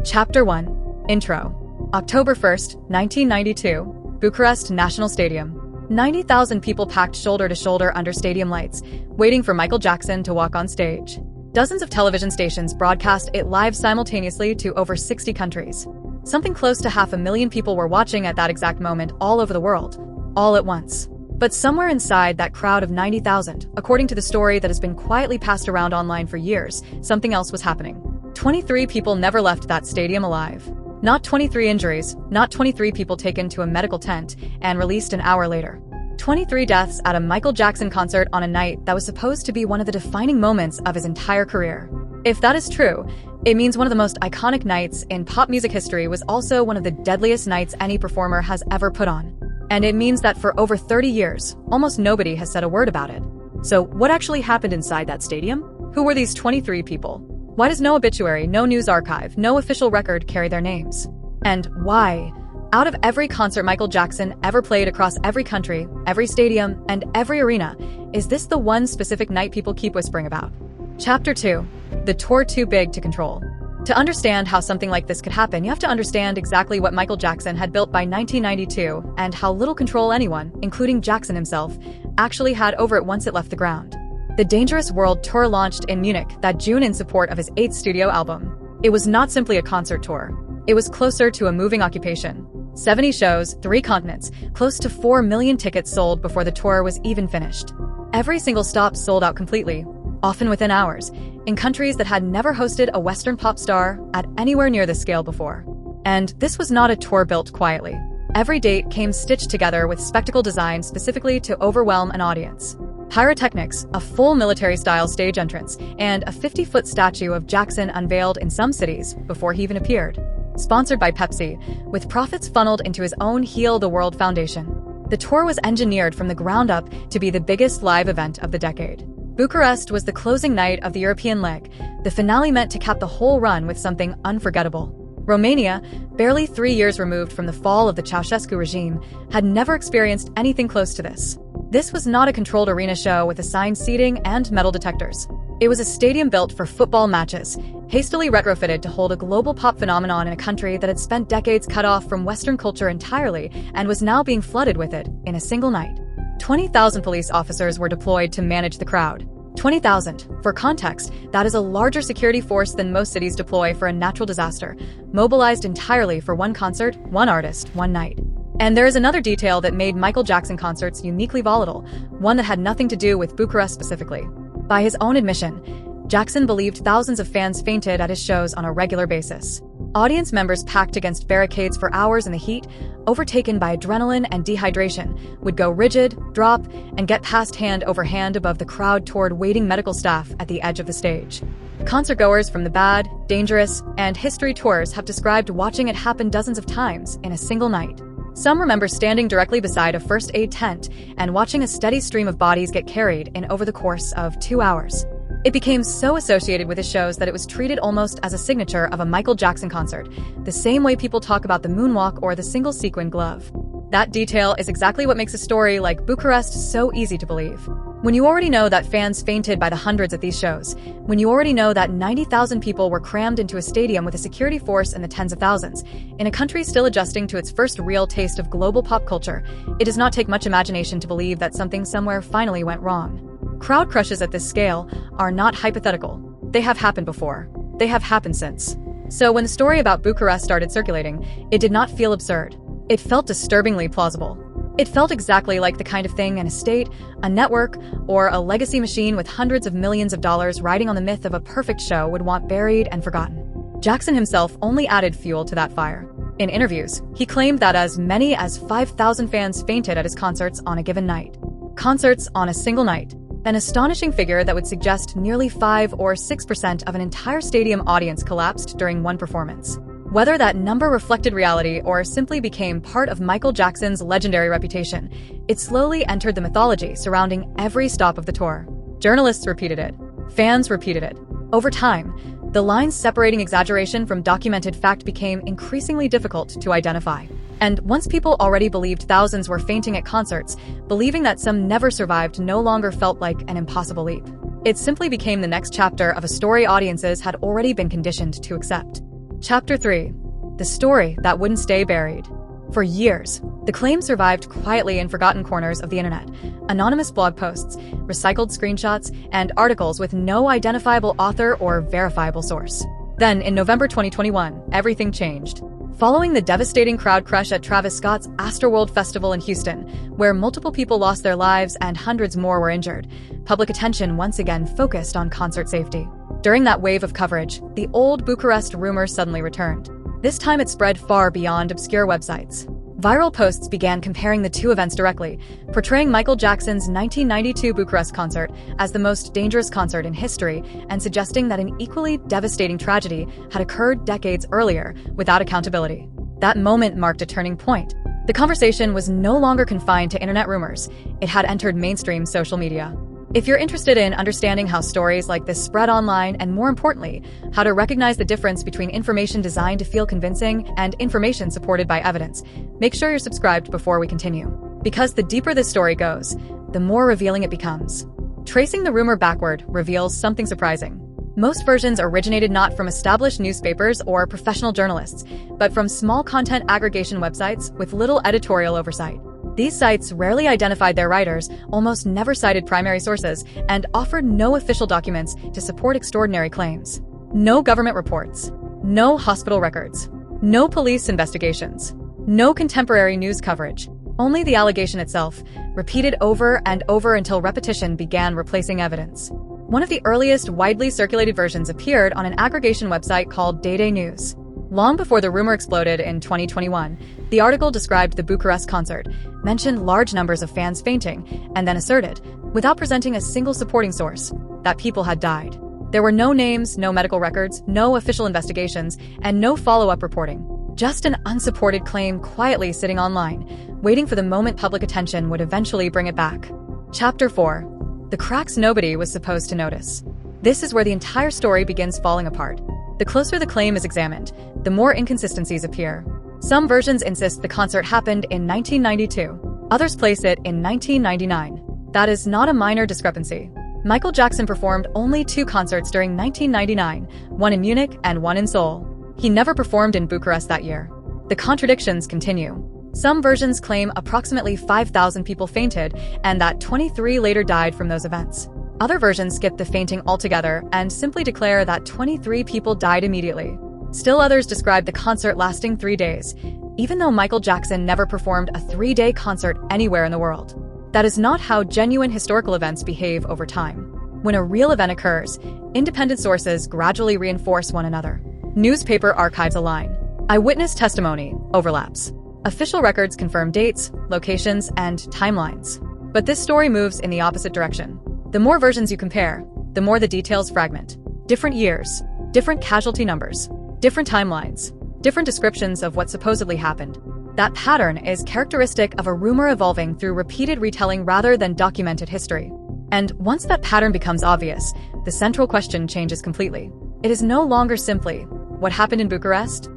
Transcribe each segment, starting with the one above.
Chapter 1. Intro. October 1st, 1992, Bucharest National Stadium. 90,000 people packed shoulder to shoulder under stadium lights, waiting for Michael Jackson to walk on stage. Dozens of television stations broadcast it live simultaneously to over 60 countries. Something close to 500,000 people were watching at that exact moment all over the world, all at once. But somewhere inside that crowd of 90,000, according to the story that has been quietly passed around online for years, something else was happening. 23 people never left that stadium alive. Not 23 injuries, not 23 people taken to a medical tent and released an hour later. 23 deaths at a Michael Jackson concert on a night that was supposed to be one of the defining moments of his entire career. If that is true, it means one of the most iconic nights in pop music history was also one of the deadliest nights any performer has ever put on. And it means that for over 30 years, almost nobody has said a word about it. So what actually happened inside that stadium? Who were these 23 people? Why does no obituary, no news archive, no official record carry their names? And why? Out of every concert Michael Jackson ever played across every country, every stadium, and every arena, is this the one specific night people keep whispering about? Chapter 2. The Tour Too Big to Control. To understand how something like this could happen, you have to understand exactly what Michael Jackson had built by 1992 and how little control anyone, including Jackson himself, actually had over it once it left the ground. The Dangerous World Tour launched in Munich that June in support of his 8th studio album. It was not simply a concert tour. It was closer to a moving occupation. 70 shows, 3 continents, close to 4 million tickets sold before the tour was even finished. Every single stop sold out completely, often within hours, in countries that had never hosted a Western pop star at anywhere near this scale before. And this was not a tour built quietly. Every date came stitched together with spectacle design specifically to overwhelm an audience. Pyrotechnics, a full military-style stage entrance, and a 50-foot statue of Jackson unveiled in some cities before he even appeared. Sponsored by Pepsi, with profits funneled into his own Heal the World Foundation. The tour was engineered from the ground up to be the biggest live event of the decade. Bucharest was the closing night of the European leg, the finale meant to cap the whole run with something unforgettable. Romania, barely 3 years removed from the fall of the Ceausescu regime, had never experienced anything close to this. This was not a controlled arena show with assigned seating and metal detectors. It was a stadium built for football matches, hastily retrofitted to hold a global pop phenomenon in a country that had spent decades cut off from Western culture entirely and was now being flooded with it in a single night. 20,000 police officers were deployed to manage the crowd. 20,000. For context, that is a larger security force than most cities deploy for a natural disaster, mobilized entirely for one concert, one artist, one night. And there is another detail that made Michael Jackson concerts uniquely volatile, one that had nothing to do with Bucharest specifically. By his own admission, Jackson believed thousands of fans fainted at his shows on a regular basis. Audience members packed against barricades for hours in the heat, overtaken by adrenaline and dehydration, would go rigid, drop, and get passed hand over hand above the crowd toward waiting medical staff at the edge of the stage. Concertgoers from the Bad, Dangerous, and History tours have described watching it happen dozens of times in a single night. Some remember standing directly beside a first aid tent and watching a steady stream of bodies get carried in over the course of 2 hours. It became so associated with his shows that it was treated almost as a signature of a Michael Jackson concert, the same way people talk about the moonwalk or the single sequin glove. That detail is exactly what makes a story like Bucharest so easy to believe. When you already know that fans fainted by the hundreds at these shows, when you already know that 90,000 people were crammed into a stadium with a security force in the tens of thousands, in a country still adjusting to its first real taste of global pop culture, it does not take much imagination to believe that something somewhere finally went wrong. Crowd crushes at this scale are not hypothetical. They have happened before. They have happened since. So when the story about Bucharest started circulating, it did not feel absurd. It felt disturbingly plausible. It felt exactly like the kind of thing an estate, a network, or a legacy machine with hundreds of millions of dollars riding on the myth of a perfect show would want buried and forgotten. Jackson himself only added fuel to that fire. In interviews, he claimed that as many as 5,000 fans fainted at his concerts on a given night. Concerts on a single night. An astonishing figure that would suggest nearly 5 or 6% of an entire stadium audience collapsed during one performance. Whether that number reflected reality or simply became part of Michael Jackson's legendary reputation, it slowly entered the mythology surrounding every stop of the tour. Journalists repeated it. Fans repeated it. Over time, the lines separating exaggeration from documented fact became increasingly difficult to identify. And once people already believed thousands were fainting at concerts, believing that some never survived no longer felt like an impossible leap. It simply became the next chapter of a story audiences had already been conditioned to accept. Chapter 3. The story that wouldn't stay buried. For years, the claim survived quietly in forgotten corners of the internet. Anonymous blog posts, recycled screenshots, and articles with no identifiable author or verifiable source. Then, in November 2021, everything changed. Following the devastating crowd crush at Travis Scott's Astroworld festival in Houston, where multiple people lost their lives and hundreds more were injured, public attention once again focused on concert safety. During that wave of coverage, the old Bucharest rumor suddenly returned. This time it spread far beyond obscure websites. Viral posts began comparing the two events directly, portraying Michael Jackson's 1992 Bucharest concert as the most dangerous concert in history and suggesting that an equally devastating tragedy had occurred decades earlier without accountability. That moment marked a turning point. The conversation was no longer confined to internet rumors. It had entered mainstream social media. If you're interested in understanding how stories like this spread online and, more importantly, how to recognize the difference between information designed to feel convincing and information supported by evidence, make sure you're subscribed before we continue. Because the deeper this story goes, the more revealing it becomes. Tracing the rumor backward reveals something surprising. Most versions originated not from established newspapers or professional journalists, but from small content aggregation websites with little editorial oversight. These sites rarely identified their writers, almost never cited primary sources, and offered no official documents to support extraordinary claims. No government reports, no hospital records, no police investigations, no contemporary news coverage, only the allegation itself, repeated over and over until repetition began replacing evidence. One of the earliest widely circulated versions appeared on an aggregation website called Day News. Long before the rumor exploded in 2021, the article described the Bucharest concert, mentioned large numbers of fans fainting, and then asserted, without presenting a single supporting source, that people had died. There were no names, no medical records, no official investigations, and no follow-up reporting. Just an unsupported claim quietly sitting online, waiting for the moment public attention would eventually bring it back. Chapter 4. The cracks nobody was supposed to notice. This is where the entire story begins falling apart. The closer the claim is examined, the more inconsistencies appear. Some versions insist the concert happened in 1992. Others place it in 1999. That is not a minor discrepancy. Michael Jackson performed only 2 concerts during 1999, one in Munich and one in Seoul. He never performed in Bucharest that year. The contradictions continue. Some versions claim approximately 5,000 people fainted and that 23 later died from those events. Other versions skip the fainting altogether and simply declare that 23 people died immediately. Still others describe the concert lasting 3 days, even though Michael Jackson never performed a 3-day concert anywhere in the world. That is not how genuine historical events behave over time. When a real event occurs, independent sources gradually reinforce one another. Newspaper archives align. Eyewitness testimony overlaps. Official records confirm dates, locations, and timelines. But this story moves in the opposite direction. The more versions you compare, the more the details fragment. Different years, different casualty numbers, different timelines, different descriptions of what supposedly happened. That pattern is characteristic of a rumor evolving through repeated retelling rather than documented history. And once that pattern becomes obvious, the central question changes completely. It is no longer simply, what happened in Bucharest?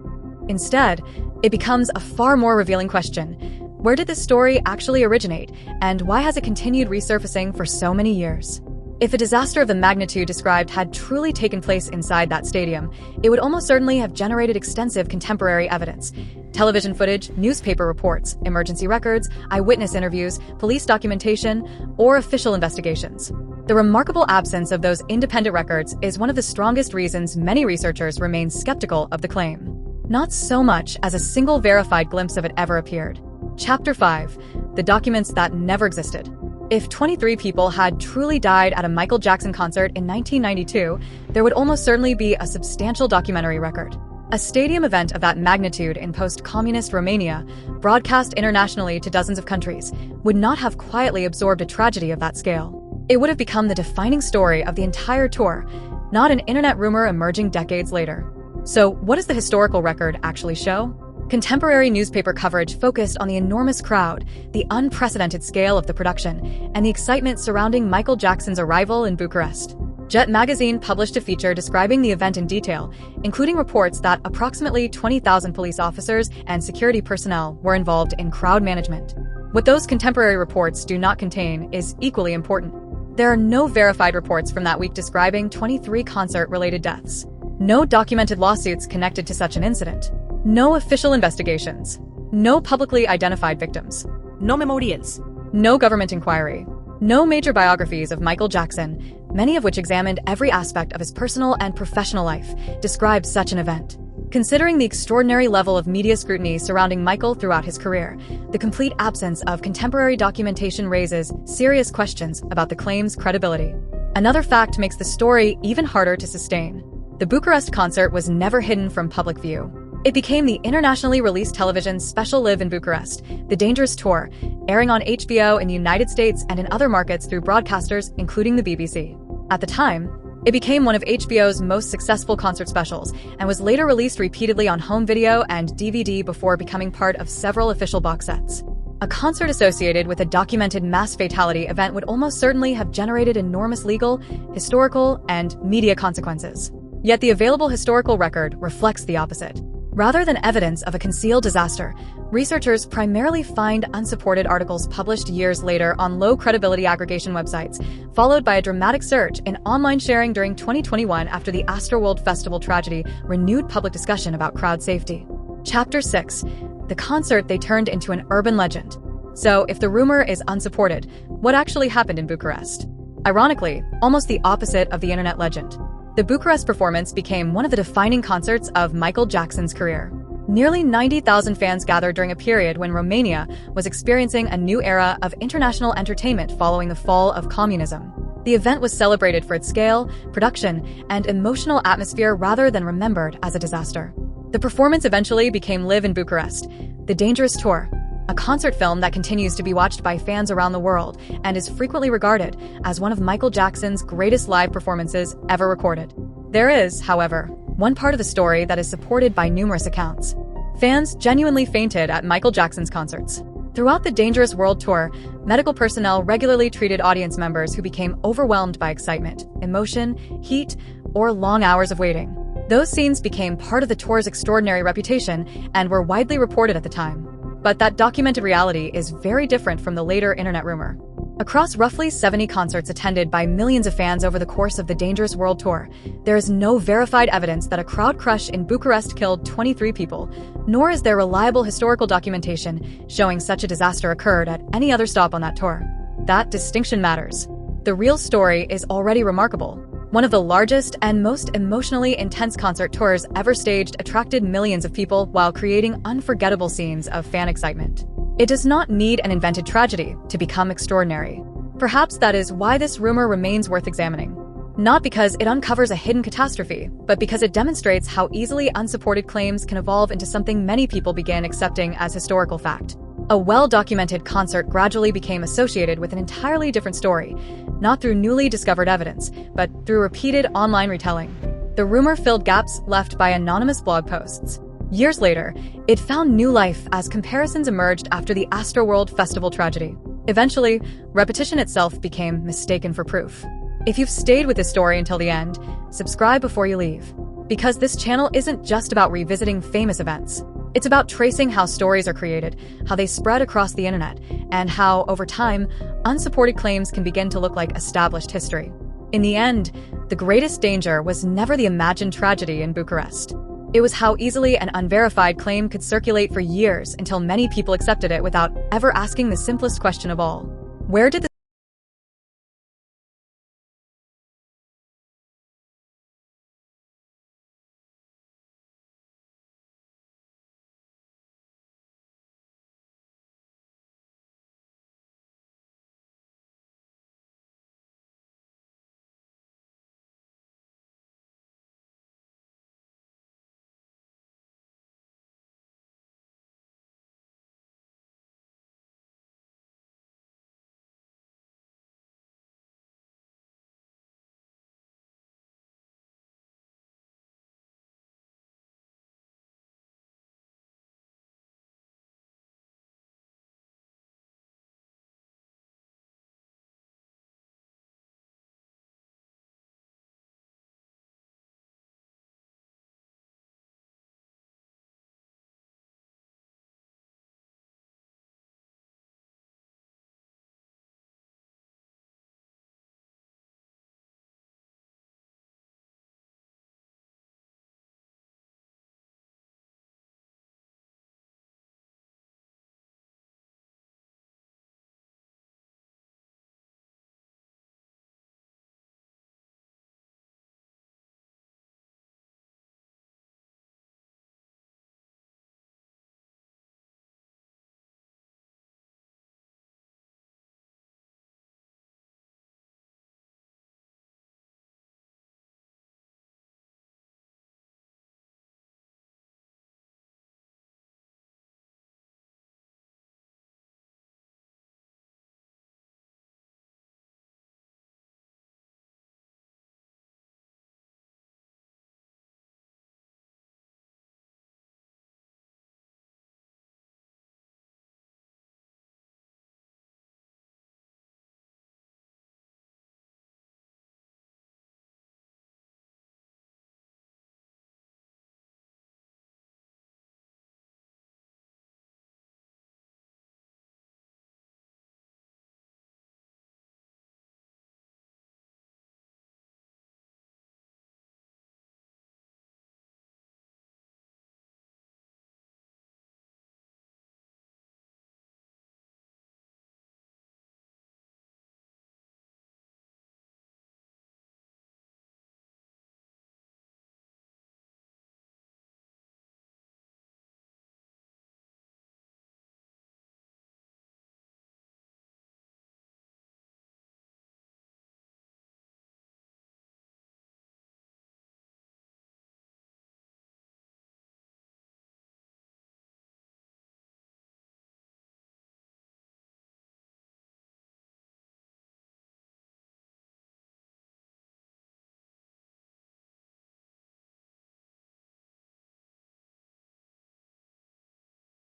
Instead, it becomes a far more revealing question. Where did this story actually originate, and why has it continued resurfacing for so many years? If a disaster of the magnitude described had truly taken place inside that stadium, it would almost certainly have generated extensive contemporary evidence. Television footage, newspaper reports, emergency records, eyewitness interviews, police documentation, or official investigations. The remarkable absence of those independent records is one of the strongest reasons many researchers remain skeptical of the claim. Not so much as a single verified glimpse of it ever appeared. Chapter 5. The documents that never existed. If 23 people had truly died at a Michael Jackson concert in 1992, there would almost certainly be a substantial documentary record. A stadium event of that magnitude in post-communist Romania, broadcast internationally to dozens of countries, would not have quietly absorbed a tragedy of that scale. It would have become the defining story of the entire tour, not an internet rumor emerging decades later. So, what does the historical record actually show? Contemporary newspaper coverage focused on the enormous crowd, the unprecedented scale of the production, and the excitement surrounding Michael Jackson's arrival in Bucharest. Jet magazine published a feature describing the event in detail, including reports that approximately 20,000 police officers and security personnel were involved in crowd management. What those contemporary reports do not contain is equally important. There are no verified reports from that week describing 23 concert-related deaths. No documented lawsuits connected to such an incident. No official investigations. No publicly identified victims. No memorials. No government inquiry. No major biographies of Michael Jackson, many of which examined every aspect of his personal and professional life, described such an event. Considering the extraordinary level of media scrutiny surrounding Michael throughout his career, the complete absence of contemporary documentation raises serious questions about the claim's credibility. Another fact makes the story even harder to sustain. The Bucharest concert was never hidden from public view. It became the internationally released television's special live in Bucharest, The Dangerous Tour, airing on HBO in the United States and in other markets through broadcasters, including the BBC. At the time, it became one of HBO's most successful concert specials and was later released repeatedly on home video and DVD before becoming part of several official box sets. A concert associated with a documented mass fatality event would almost certainly have generated enormous legal, historical, and media consequences. Yet the available historical record reflects the opposite. Rather than evidence of a concealed disaster, researchers primarily find unsupported articles published years later on low-credibility aggregation websites, followed by a dramatic surge in online sharing during 2021 after the Astroworld Festival tragedy renewed public discussion about crowd safety. Chapter 6. The concert they turned into an urban legend. So, if the rumor is unsupported, what actually happened in Bucharest? Ironically, almost the opposite of the internet legend. The Bucharest performance became one of the defining concerts of Michael Jackson's career. Nearly 90,000 fans gathered during a period when Romania was experiencing a new era of international entertainment following the fall of communism. The event was celebrated for its scale, production, and emotional atmosphere rather than remembered as a disaster. The performance eventually became Live in Bucharest, The Dangerous Tour, a concert film that continues to be watched by fans around the world and is frequently regarded as one of Michael Jackson's greatest live performances ever recorded. There is, however, one part of the story that is supported by numerous accounts. Fans genuinely fainted at Michael Jackson's concerts. Throughout the Dangerous World Tour, medical personnel regularly treated audience members who became overwhelmed by excitement, emotion, heat, or long hours of waiting. Those scenes became part of the tour's extraordinary reputation and were widely reported at the time. But that documented reality is very different from the later internet rumor. Across roughly 70 concerts attended by millions of fans over the course of the Dangerous World Tour, there is no verified evidence that a crowd crush in Bucharest killed 23 people, nor is there reliable historical documentation showing such a disaster occurred at any other stop on that tour. That distinction matters. The real story is already remarkable. One of the largest and most emotionally intense concert tours ever staged attracted millions of people while creating unforgettable scenes of fan excitement. It does not need an invented tragedy to become extraordinary. Perhaps that is why this rumor remains worth examining. Not because it uncovers a hidden catastrophe, but because it demonstrates how easily unsupported claims can evolve into something many people began accepting as historical fact. A well-documented concert gradually became associated with an entirely different story, not through newly discovered evidence, but through repeated online retelling. The rumor filled gaps left by anonymous blog posts. Years later, it found new life as comparisons emerged after the Astroworld Festival tragedy. Eventually, repetition itself became mistaken for proof. If you've stayed with this story until the end, subscribe before you leave. Because this channel isn't just about revisiting famous events. It's about tracing how stories are created, how they spread across the internet, and how, over time, unsupported claims can begin to look like established history. In the end, the greatest danger was never the imagined tragedy in Bucharest. It was how easily an unverified claim could circulate for years until many people accepted it without ever asking the simplest question of all. Where did the